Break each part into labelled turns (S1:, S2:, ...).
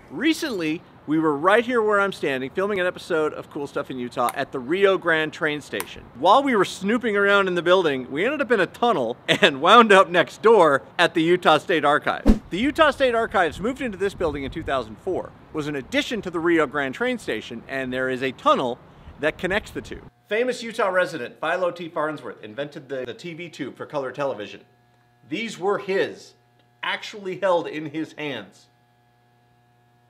S1: Recently, we were right here where I'm standing, filming an episode of Cool Stuff in Utah at the Rio Grande train station. While we were snooping around in the building, we ended up in a tunnel and wound up next door at the Utah State Archives. The Utah State Archives moved into this building in 2004, was an addition to the Rio Grande train station, and there is a tunnel that connects the two. Famous Utah resident Philo T. Farnsworth invented the TV tube for color television. These were his, actually held in his hands.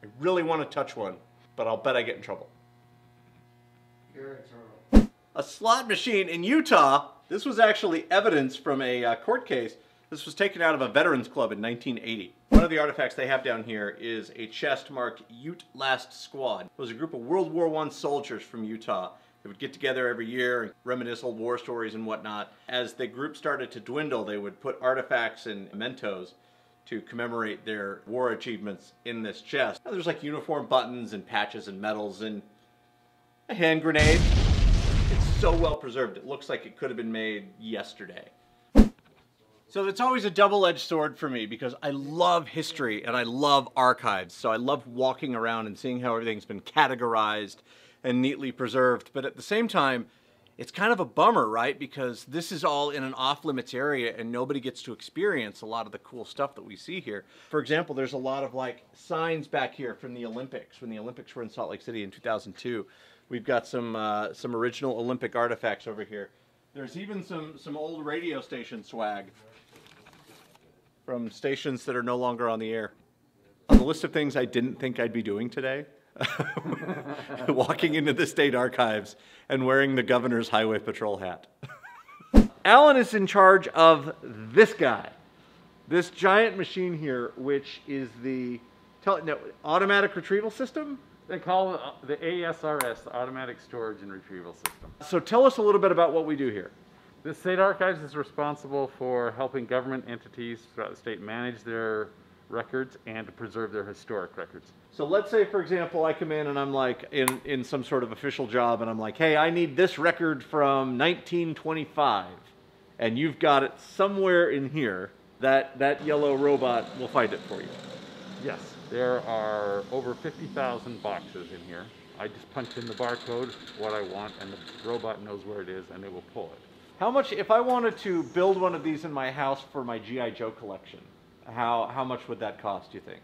S1: I really want to touch one, but I'll bet I get in trouble.
S2: You're in trouble.
S1: A slot machine in Utah. This was actually evidence from a court case. This was taken out of a veterans club in 1980. One of the artifacts they have down here is a chest marked Ute Last Squad. It was a group of World War I soldiers from Utah. They would get together every year and reminisce old war stories and whatnot. As the group started to dwindle, they would put artifacts and mementos to commemorate their war achievements in this chest. Now, there's like uniform buttons and patches and medals and a hand grenade. It's so well preserved, it looks like it could have been made yesterday. So it's always a double-edged sword for me because I love history and I love archives. So I love walking around and seeing how everything's been categorized and neatly preserved. But at the same time, it's kind of a bummer, right? Because this is all in an off-limits area and nobody gets to experience a lot of the cool stuff that we see here. For example, there's a lot of like signs back here from the Olympics, when the Olympics were in Salt Lake City in 2002. We've got some original Olympic artifacts over here. There's even some old radio station swag from stations that are no longer on the air. On the list of things I didn't think I'd be doing today, walking into the state archives and wearing the governor's highway patrol hat. Alan is in charge of this guy, this giant machine here, which is the automatic retrieval system.
S2: They call it the ASRS, the Automatic Storage and Retrieval System.
S1: So tell us a little bit about what we do here.
S2: The State Archives is responsible for helping government entities throughout the state manage their records and to preserve their historic records.
S1: So let's say, for example, I come in and I'm like in some sort of official job and I'm like, hey, I need this record from 1925. And you've got it somewhere in here. That yellow robot will find it for you.
S2: Yes, there are over 50,000 boxes in here. I just punch in the barcode, what I want, and the robot knows where it is and it will pull it.
S1: How much, if I wanted to build one of these in my house for my G.I. Joe collection, how much would that cost, do you think?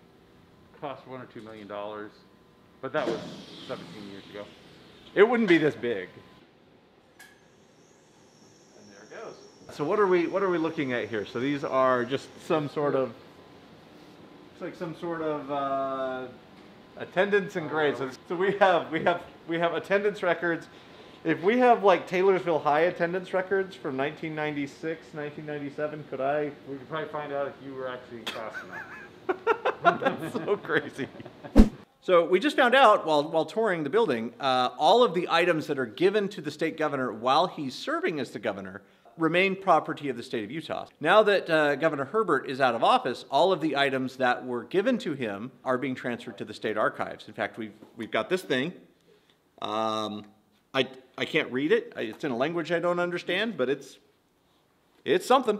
S2: Cost $1 or $2 million, but that was 17 years ago.
S1: It wouldn't be this big. And there it goes. So what are we looking at here? So these are just some sort of, it's like some sort of attendance and grades. So we have attendance records. If we have like Taylorsville High attendance records from 1996, 1997, could I?
S2: We could probably find out if you were actually fast enough.
S1: That's so crazy. So we just found out while touring the building, all of the items that are given to the state governor while he's serving as the governor remain property of the state of Utah. Now that Governor Herbert is out of office, all of the items that were given to him are being transferred to the state archives. In fact, we've got this thing. I can't read it. It's in a language I don't understand, but it's something.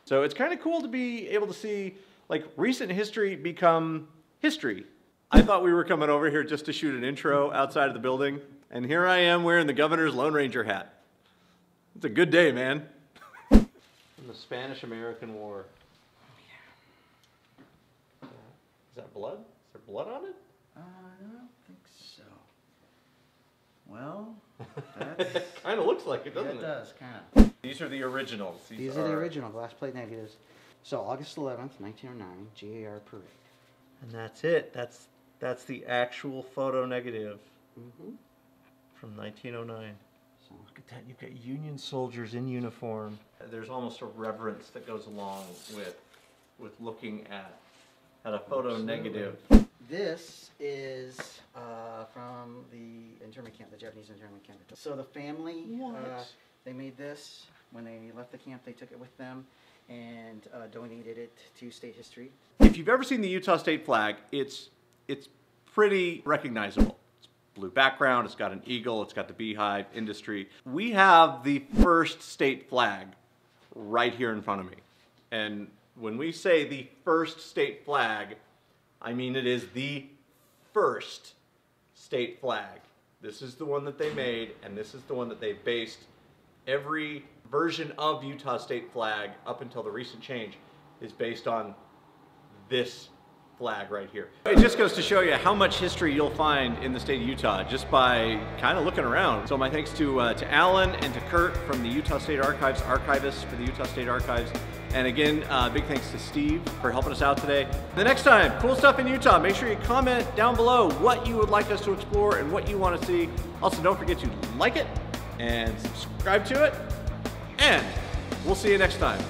S1: So it's kind of cool to be able to see like recent history become history. I thought we were coming over here just to shoot an intro outside of the building, and here I am wearing the governor's Lone Ranger hat. It's a good day, man. From the Spanish-American War. Oh, yeah. Is that blood? Is there blood on it?
S3: I don't think so. Well, that's...
S1: It kind of looks like it, doesn't it?
S3: It does, kind of.
S1: These are the originals.
S3: These are the original glass plate negatives. So August 11th, 1909, GAR parade.
S1: And that's it. That's the actual photo negative from 1909.
S3: So
S1: look at that. You've got Union soldiers in uniform. There's almost a reverence that goes along with looking at a photo negative.
S3: this is from the internment camp, the Japanese internment camp. So the family, they made this. When they left the camp, they took it with them and donated it to state history.
S1: If you've ever seen the Utah state flag, it's pretty recognizable. It's blue background, it's got an eagle, it's got the beehive, industry. We have the first state flag right here in front of me. And when we say the first state flag, I mean it is the first state flag. This is the one that they made, and this is the one that they based every version of Utah state flag up until the recent change is based on this flag right here. It just goes to show you how much history you'll find in the state of Utah just by kind of looking around. So my thanks to Alan and to Kurt from the Utah State Archives, archivists for the Utah State Archives. And again, big thanks to Steve for helping us out today. The next time, cool stuff in Utah. Make sure you comment down below what you would like us to explore and what you want to see. Also, don't forget to like it and subscribe to it. And we'll see you next time.